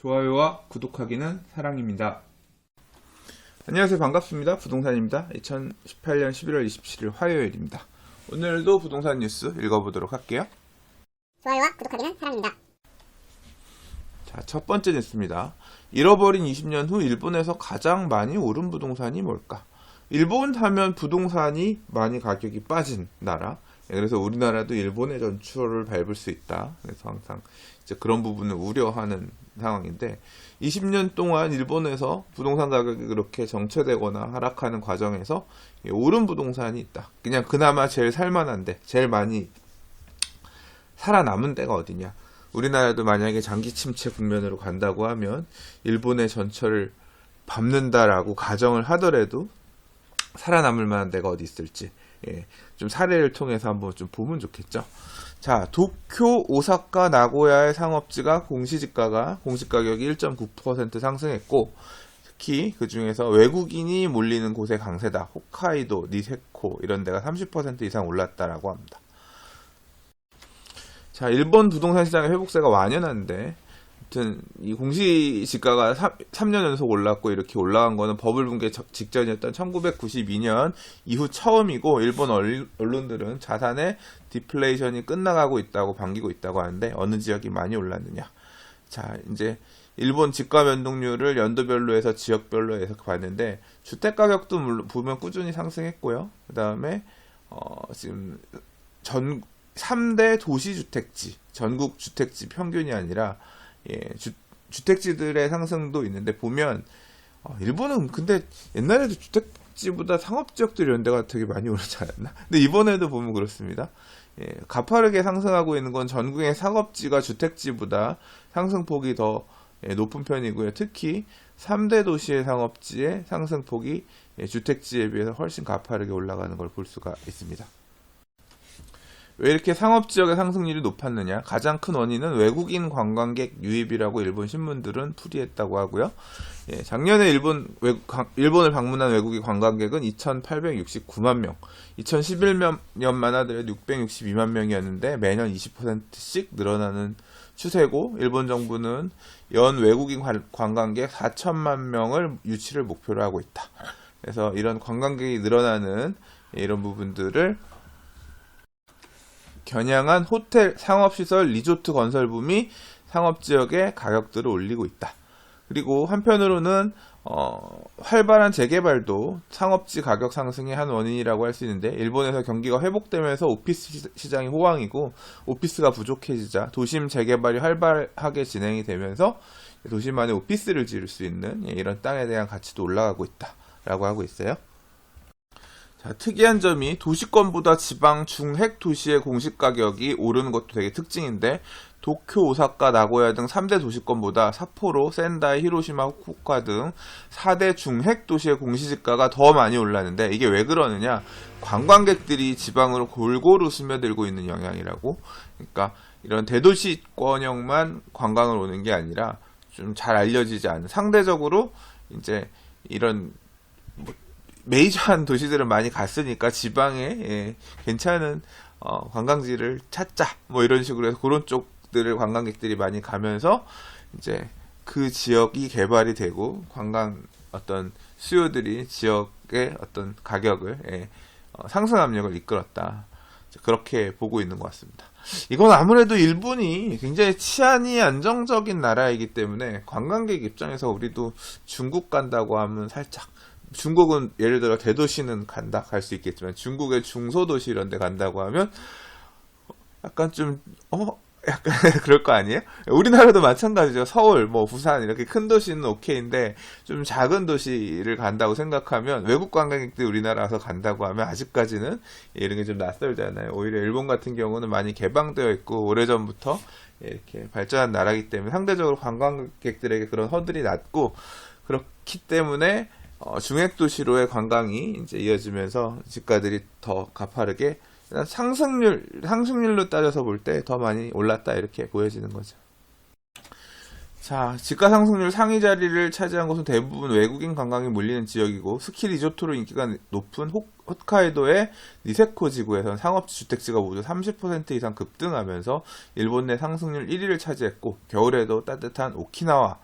좋아요와 구독하기는 사랑입니다. 안녕하세요. 반갑습니다. 부동산입니다. 2018년 11월 27일 화요일입니다. 오늘도 부동산 뉴스 읽어보도록 할게요. 좋아요와 구독하기는 사랑입니다. 자, 첫 번째 뉴스입니다. 잃어버린 20년 후 일본에서 가장 많이 오른 부동산이 뭘까? 일본 하면 부동산이 많이 가격이 빠진 나라. 그래서 우리나라도 일본의 전추를 밟을 수 있다. 그래서 항상 이제 그런 부분을 우려하는 상황인데, 20년 동안 일본에서 부동산 가격이 그렇게 정체되거나 하락하는 과정에서 오른 부동산이 있다. 그냥 그나마 제일 살만한데, 제일 많이 살아남은 데가 어디냐? 우리나라도 만약에 장기 침체 국면으로 간다고 하면 일본의 전철을 밟는다라고 가정을 하더라도 살아남을 만한 데가 어디 있을지 좀 사례를 통해서 한번 좀 보면 좋겠죠. 자, 도쿄, 오사카, 나고야의 상업지가 공시가격이 1.9% 상승했고, 특히 그 중에서 외국인이 몰리는 곳의 강세다. 홋카이도, 니세코 이런 데가 30% 이상 올랐다라고 합니다. 자, 일본 부동산 시장의 회복세가 완연한데, 아무튼 이 공시지가가 3년 연속 올랐고, 이렇게 올라간 거는 버블 붕괴 직전이었던 1992년 이후 처음이고, 일본 언론들은 자산의 디플레이션이 끝나가고 있다고 반기고 있다고 하는데, 어느 지역이 많이 올랐느냐? 자, 이제 일본 집가 변동률을 연도별로 해서 지역별로 해서 봤는데, 주택 가격도 보면 꾸준히 상승했고요. 그 다음에 지금 3대 도시주택지, 전국 주택지 평균이 아니라 주택지들의 상승도 있는데, 보면 일본은 근데 옛날에도 주택지보다 상업지역들 이런 데가 되게 많이 오르지 않았나? 근데 이번에도 보면 그렇습니다. 가파르게 상승하고 있는 건 전국의 상업지가 주택지보다 상승폭이 더 높은 편이고요. 특히 3대 도시의 상업지의 상승폭이 주택지에 비해서 훨씬 가파르게 올라가는 걸 볼 수가 있습니다. 왜 이렇게 상업지역의 상승률이 높았느냐? 가장 큰 원인은 외국인 관광객 유입이라고 일본 신문들은 풀이했다고 하고요. 작년에 일본을 방문한 외국인 관광객은 2,869만 명, 2011년만 하더라도 662만 명이었는데 매년 20%씩 늘어나는 추세고, 일본 정부는 연 외국인 관광객 4천만 명을 유치를 목표로 하고 있다. 그래서 이런 관광객이 늘어나는 이런 부분들을 겨냥한 호텔, 상업시설, 리조트 건설붐이 상업지역의 가격들을 올리고 있다. 그리고 한편으로는 활발한 재개발도 상업지 가격 상승의 한 원인이라고 할 수 있는데, 일본에서 경기가 회복되면서 오피스 시장이 호황이고 오피스가 부족해지자 도심 재개발이 활발하게 진행이 되면서 도심 안에 오피스를 지을 수 있는 이런 땅에 대한 가치도 올라가고 있다라고 하고 있어요. 자, 특이한 점이 도시권보다 지방 중핵 도시의 공시가격이 오르는 것도 되게 특징인데, 도쿄, 오사카, 나고야 등 3대 도시권보다 삿포로, 센다이, 히로시마, 후쿠오카 등 4대 중핵 도시의 공시지가가 더 많이 올랐는데, 이게 왜 그러느냐? 관광객들이 지방으로 골고루 스며들고 있는 영향이라고. 그러니까 이런 대도시권역만 관광을 오는 게 아니라 좀 잘 알려지지 않은, 상대적으로 이제 이런 메이저한 도시들은 많이 갔으니까 지방에 괜찮은 관광지를 찾자, 뭐 이런 식으로 해서 그런 쪽들을 관광객들이 많이 가면서 이제 그 지역이 개발이 되고 관광 어떤 수요들이 지역의 어떤 가격을 상승 압력을 이끌었다, 그렇게 보고 있는 것 같습니다. 이건 아무래도 일본이 굉장히 치안이 안정적인 나라이기 때문에 관광객 입장에서 우리도 중국 간다고 하면 살짝, 중국은 예를 들어 대도시는 갈 수 있겠지만 중국의 중소도시 이런 데 간다고 하면 약간 좀 약간 그럴 거 아니에요? 우리나라도 마찬가지죠. 서울, 뭐 부산 이렇게 큰 도시는 오케이인데, 좀 작은 도시를 간다고 생각하면, 외국 관광객들이 우리나라 와서 간다고 하면 아직까지는 이런 게 좀 낯설잖아요. 오히려 일본 같은 경우는 많이 개방되어 있고 오래전부터 이렇게 발전한 나라이기 때문에 상대적으로 관광객들에게 그런 허들이 낮고, 그렇기 때문에 중핵도시로의 관광이 이제 이어지면서 집가들이 더 가파르게, 상승률로 따져서 볼 때 더 많이 올랐다, 이렇게 보여지는 거죠. 자, 집가 상승률 상위 자리를 차지한 곳은 대부분 외국인 관광이 몰리는 지역이고, 스키 리조트로 인기가 높은 홋카이도의 니세코 지구에선 상업지 주택지가 모두 30% 이상 급등하면서 일본 내 상승률 1위를 차지했고, 겨울에도 따뜻한 오키나와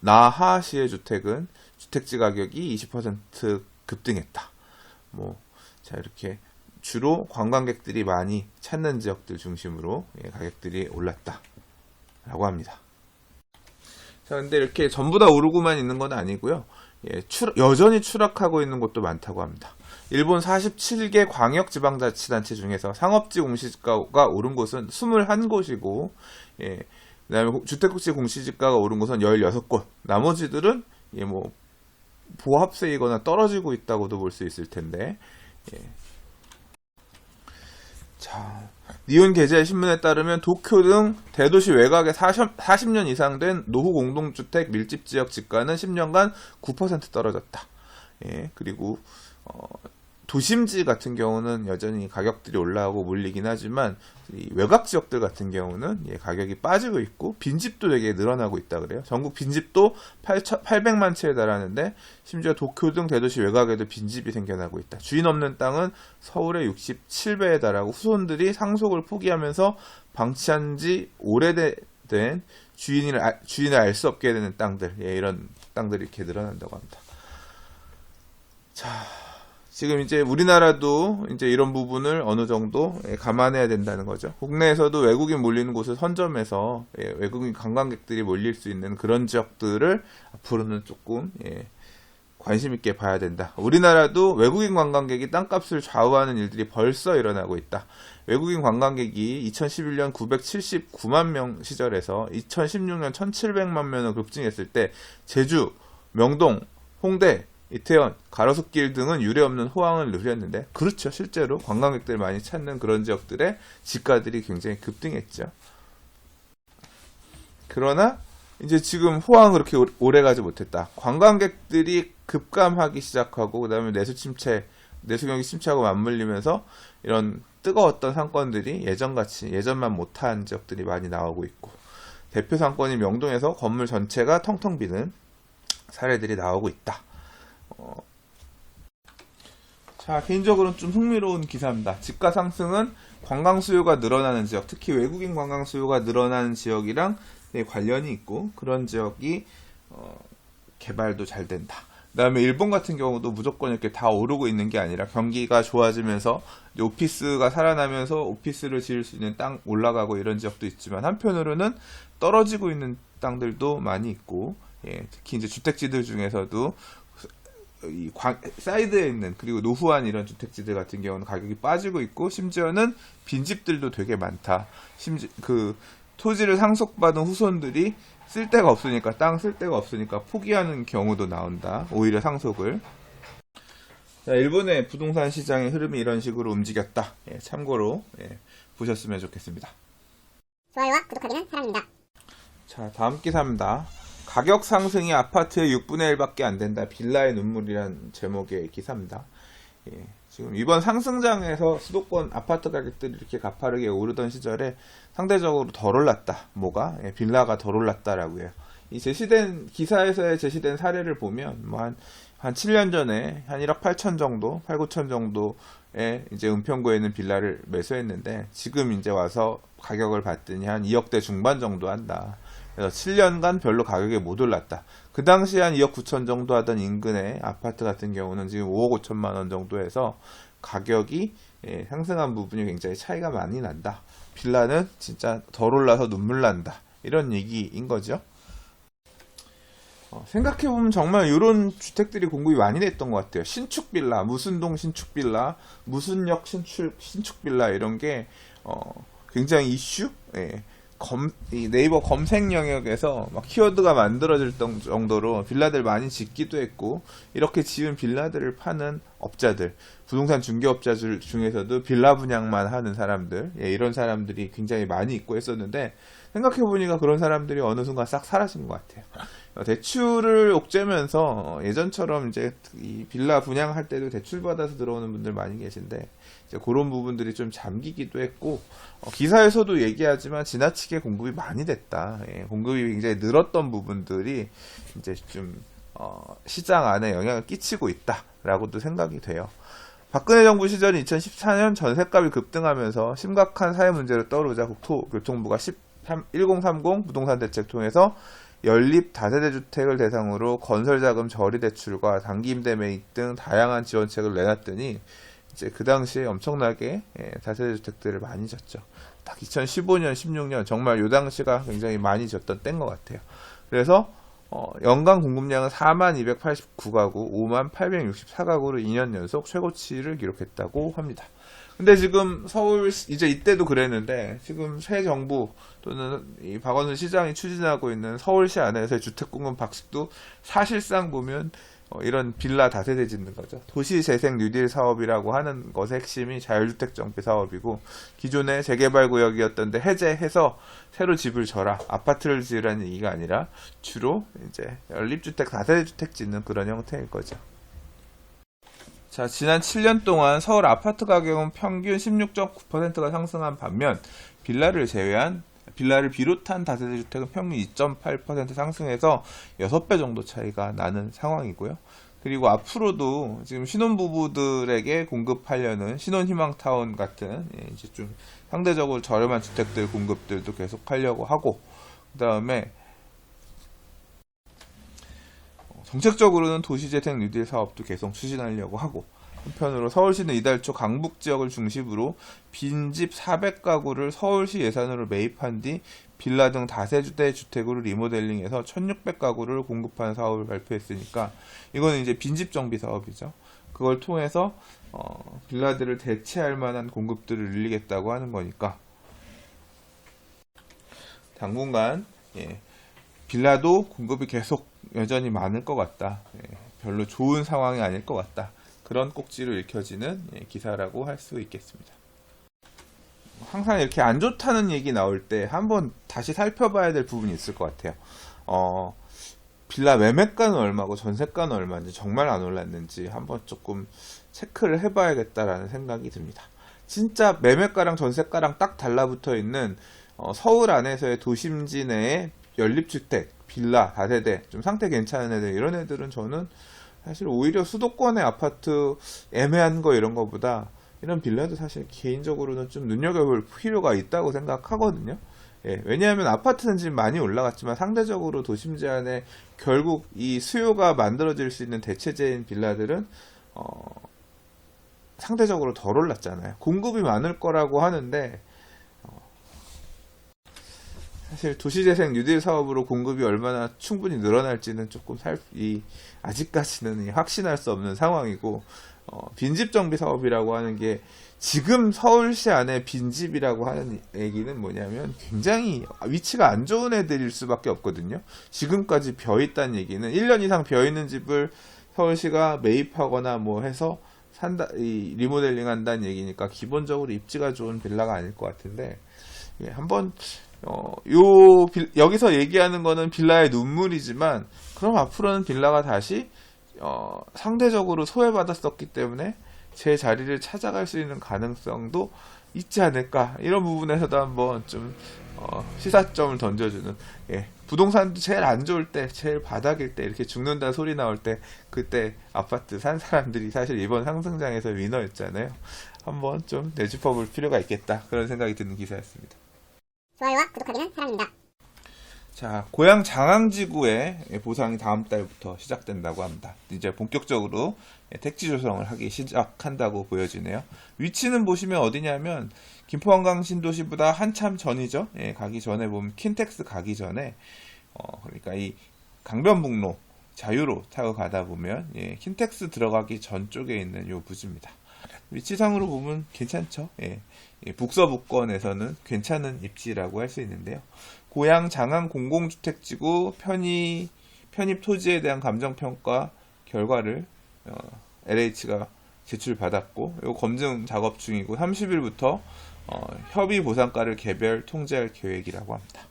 나하시의 주택지 가격이 20% 급등했다. 자, 이렇게 주로 관광객들이 많이 찾는 지역들 중심으로 가격들이 올랐다라고 합니다. 자, 근데 이렇게 전부 다 오르고만 있는 건 아니고요. 여전히 추락하고 있는 곳도 많다고 합니다. 일본 47개 광역지방자치단체 중에서 상업지 공시지가가 오른 곳은 21곳이고, 그다음에 주택국지 공시지가가 오른 곳은 16곳. 나머지들은 보합세이거나 떨어지고 있다고도 볼 수 있을 텐데. 자, 니혼 게제 신문에 따르면 도쿄 등 대도시 외곽에 40년 이상 된 노후 공동주택 밀집 지역 집가는 10년간 9% 떨어졌다. 그리고 도심지 같은 경우는 여전히 가격들이 올라오고 몰리긴 하지만 이 외곽 지역들 같은 경우는 가격이 빠지고 있고 빈집도 되게 늘어나고 있다 그래요. 전국 빈집도 800만 채에 달하는데 심지어 도쿄 등 대도시 외곽에도 빈집이 생겨나고 있다. 주인 없는 땅은 서울의 67배에 달하고 후손들이 상속을 포기하면서 방치한 지 오래된 주인을 알 수 없게 되는 땅들, 이런 땅들이 이렇게 늘어난다고 합니다. 자, 지금 이제 우리나라도 이제 이런 부분을 어느 정도 감안해야 된다는 거죠. 국내에서도 외국인 몰리는 곳을 선점해서 외국인 관광객들이 몰릴 수 있는 그런 지역들을 앞으로는 조금 관심 있게 봐야 된다. 우리나라도 외국인 관광객이 땅값을 좌우하는 일들이 벌써 일어나고 있다. 외국인 관광객이 2011년 979만 명 시절에서 2016년 1700만 명으로 급증했을 때 제주, 명동, 홍대, 이태원, 가로수길 등은 유례없는 호황을 누렸는데, 그렇죠. 실제로 관광객들 많이 찾는 그런 지역들의 집가들이 굉장히 급등했죠. 그러나 이제 지금 호황은 그렇게 오래 가지 못했다. 관광객들이 급감하기 시작하고 그다음에 내수경기 침체하고 맞물리면서 이런 뜨거웠던 상권들이 예전만 못한 지역들이 많이 나오고 있고, 대표 상권인 명동에서 건물 전체가 텅텅 비는 사례들이 나오고 있다. 자, 개인적으로는 좀 흥미로운 기사입니다. 집가 상승은 관광 수요가 늘어나는 지역, 특히 외국인 관광 수요가 늘어나는 지역이랑 관련이 있고, 그런 지역이 개발도 잘 된다. 그 다음에 일본 같은 경우도 무조건 이렇게 다 오르고 있는 게 아니라 경기가 좋아지면서 오피스가 살아나면서 오피스를 지을 수 있는 땅 올라가고 이런 지역도 있지만, 한편으로는 떨어지고 있는 땅들도 많이 있고, 특히 이제 주택지들 중에서도 사이드에 있는, 그리고 노후한 이런 주택지들 같은 경우는 가격이 빠지고 있고, 심지어는 빈집들도 되게 많다. 토지를 상속받은 후손들이 땅 쓸 데가 없으니까 포기하는 경우도 나온다. 오히려 상속을. 자, 일본의 부동산 시장의 흐름이 이런 식으로 움직였다. 참고로 보셨으면 좋겠습니다. 좋아요와 구독하기는 사랑입니다. 자, 다음 기사입니다. 가격 상승이 아파트의 6분의 1밖에 안 된다. 빌라의 눈물이란 제목의 기사입니다. 지금 이번 상승장에서 수도권 아파트 가격들이 이렇게 가파르게 오르던 시절에 상대적으로 덜 올랐다. 빌라가 덜 올랐다라고 해요. 이 기사에서 제시된 사례를 보면 한 7년 전에 한 1억 8천 정도, 8, 9천 정도에 이제 은평구에 있는 빌라를 매수했는데, 지금 이제 와서 가격을 봤더니 한 2억대 중반 정도 한다. 그래서 7년간 별로 가격이 못 올랐다. 그 당시에 한 2억 9천 정도 하던 인근의 아파트 같은 경우는 지금 5억 5천만 원 정도 해서 가격이 상승한 부분이 굉장히 차이가 많이 난다. 빌라는 진짜 덜 올라서 눈물 난다. 이런 얘기인 거죠. 생각해보면 정말 이런 주택들이 공급이 많이 됐던 것 같아요. 신축 빌라, 무슨 동 신축 빌라, 무슨 역 신축 빌라, 이런 게 굉장히 이슈? 이 네이버 검색 영역에서 막 키워드가 만들어질 정도로 빌라들 많이 짓기도 했고, 이렇게 지은 빌라들을 파는 업자들, 부동산 중개업자들 중에서도 빌라 분양만 하는 사람들, 이런 사람들이 굉장히 많이 있고 했었는데, 생각해보니까 그런 사람들이 어느 순간 싹 사라진 것 같아요. 대출을 옥죄면서 예전처럼 이제 이 빌라 분양할 때도 대출 받아서 들어오는 분들 많이 계신데, 이제 그런 부분들이 좀 잠기기도 했고, 기사에서도 얘기하지만 지나치게 공급이 많이 됐다. 공급이 굉장히 늘었던 부분들이 이제 좀 시장 안에 영향을 끼치고 있다라고도 생각이 돼요. 박근혜 정부 시절 2014년 전셋값이 급등하면서 심각한 사회 문제로 떠오르자 국토교통부가 1030 부동산 대책 통해서 연립 다세대 주택을 대상으로 건설자금 저리 대출과 단기 임대 매입 등 다양한 지원책을 내놨더니 이제 그 당시에 엄청나게 다세대 주택들을 많이 졌죠. 딱 2015년, 16년 정말 요 당시가 굉장히 많이 졌던 때인 것 같아요. 그래서 연간 공급량은 4289가구, 5864가구로 2년 연속 최고치를 기록했다고 합니다. 근데 지금 서울, 이제 이때도 그랬는데, 지금 새 정부 또는 이 박원순 시장이 추진하고 있는 서울시 안에서의 주택공급 박식도 사실상 보면 이런 빌라 다세대 짓는 거죠. 도시재생 뉴딜 사업이라고 하는 것의 핵심이 자율주택 정비 사업이고, 기존의 재개발구역이었던데 해제해서 새로 집을 져라, 아파트를 지으라는 얘기가 아니라 주로 이제 연립주택, 다세대 주택 짓는 그런 형태일 거죠. 자, 지난 7년 동안 서울 아파트 가격은 평균 16.9%가 상승한 반면 빌라를 비롯한 다세대 주택은 평균 2.8% 상승해서 6배 정도 차이가 나는 상황이고요. 그리고 앞으로도 지금 신혼부부들에게 공급하려는 신혼희망타운 같은 이제 좀 상대적으로 저렴한 주택들 공급들도 계속 하려고 하고, 그 다음에 정책적으로는 도시재생 뉴딜 사업도 계속 추진하려고 하고, 한편으로 서울시는 이달 초 강북 지역을 중심으로 빈집 400가구를 서울시 예산으로 매입한 뒤 빌라 등 다세대 주택으로 리모델링해서 1600가구를 공급하는 사업을 발표했으니까, 이거는 이제 빈집 정비 사업이죠. 그걸 통해서 빌라들을 대체할 만한 공급들을 늘리겠다고 하는 거니까, 당분간 빌라도 공급이 계속 여전히 많을 것 같다. 별로 좋은 상황이 아닐 것 같다. 그런 꼭지로 읽혀지는 기사라고 할 수 있겠습니다. 항상 이렇게 안 좋다는 얘기 나올 때 한번 다시 살펴봐야 될 부분이 있을 것 같아요. 빌라 매매가는 얼마고 전세가는 얼마인지, 정말 안 올랐는지 한번 조금 체크를 해봐야겠다라는 생각이 듭니다. 진짜 매매가랑 전세가랑 딱 달라붙어 있는 서울 안에서의 도심지 내의 연립주택, 빌라, 다세대, 좀 상태 괜찮은 애들, 이런 애들은 저는 사실 오히려 수도권의 아파트 애매한 거 이런 거보다 이런 빌라도 사실 개인적으로는 좀 눈여겨볼 필요가 있다고 생각하거든요. 왜냐하면 아파트는 지금 많이 올라갔지만 상대적으로 도심지 안에 결국 이 수요가 만들어질 수 있는 대체제인 빌라들은 상대적으로 덜 올랐잖아요. 공급이 많을 거라고 하는데, 사실 도시재생 뉴딜 사업으로 공급이 얼마나 충분히 늘어날지는 조금 아직까지는 확신할 수 없는 상황이고, 빈집 정비 사업이라고 하는 게 지금 서울시 안에 빈집이라고 하는 얘기는 뭐냐면 굉장히 위치가 안 좋은 애들일 수밖에 없거든요. 지금까지 비어있다는 얘기는 1년 이상 비어있는 집을 서울시가 매입하거나 뭐 해서 리모델링 한다는 얘기니까 기본적으로 입지가 좋은 빌라가 아닐 것 같은데, 한번 여기서 얘기하는 거는 빌라의 눈물이지만, 그럼 앞으로는 빌라가 다시 상대적으로 소외받았었기 때문에 제 자리를 찾아갈 수 있는 가능성도 있지 않을까, 이런 부분에서도 한번 좀 시사점을 던져주는, 부동산도 제일 안 좋을 때, 제일 바닥일 때, 이렇게 죽는다 소리 나올 때, 그때 아파트 산 사람들이 사실 이번 상승장에서 위너였잖아요. 한번 좀 내짚어볼 필요가 있겠다, 그런 생각이 드는 기사였습니다. 좋아요와 구독하기는 사랑입니다. 자, 고양 장항지구의 보상이 다음 달부터 시작된다고 합니다. 이제 본격적으로 택지 조성을 하기 시작한다고 보여지네요. 위치는 보시면 어디냐면 김포한강 신도시보다 한참 전이죠. 가기 전에 보면 킨텍스 가기 전에 그러니까 이 강변북로 자유로 타고 가다 보면 킨텍스 들어가기 전 쪽에 있는 요 부지입니다. 위치상으로 보면 괜찮죠. 북서북권에서는 괜찮은 입지라고 할 수 있는데요. 고양 장항 공공주택지구 편입 토지에 대한 감정평가 결과를 LH가 제출받았고, 요 검증 작업 중이고 30일부터 협의 보상가를 개별 통제할 계획이라고 합니다.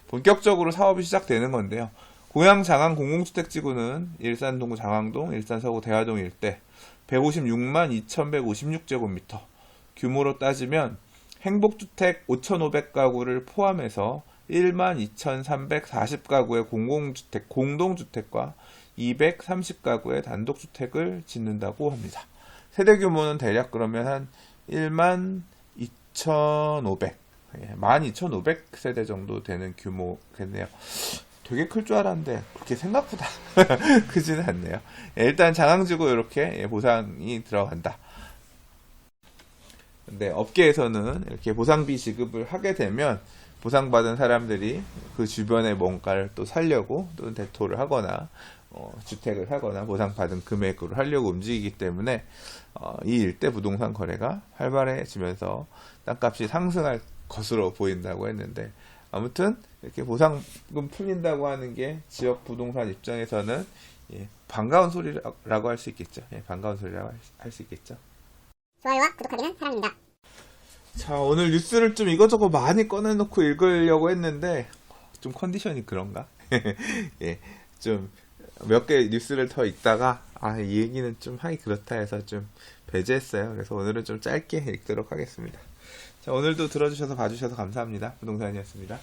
본격적으로 사업이 시작되는 건데요. 고양 장항 공공주택지구는 일산 동구 장항동, 일산 서구 대화동 일대 156만 2156제곱미터, 규모로 따지면 행복주택 5,500가구를 포함해서 1만 2,340가구의 공공주택, 공동주택과 230가구의 단독주택을 짓는다고 합니다. 세대 규모는 대략 그러면 한 1만 2,500, 12,500세대 정도 되는 규모겠네요. 되게 클 줄 알았는데 그렇게 생각보다 크지는 않네요. 일단 장항지구 이렇게 보상이 들어간다. 근데 업계에서는 이렇게 보상비 지급을 하게 되면 보상받은 사람들이 그 주변의 뭔가를 또 살려고 또는 대토를 하거나 주택을 사거나 보상받은 금액으로 하려고 움직이기 때문에 이 일대 부동산 거래가 활발해지면서 땅값이 상승할 것으로 보인다고 했는데, 아무튼 이렇게 보상금 풀린다고 하는 게 지역 부동산 입장에서는 반가운 소리라고 할 수 있겠죠. 반가운 소리라고 할 수 있겠죠. 좋아요와 구독하기는 사랑입니다. 자, 오늘 뉴스를 좀 이것저것 많이 꺼내놓고 읽으려고 했는데 좀 컨디션이 그런가? 좀 몇 개 뉴스를 더 읽다가 이 얘기는 좀 하기 그렇다 해서 좀 배제했어요. 그래서 오늘은 좀 짧게 읽도록 하겠습니다. 자, 오늘도 들어주셔서 봐주셔서 감사합니다. 부동산이었습니다.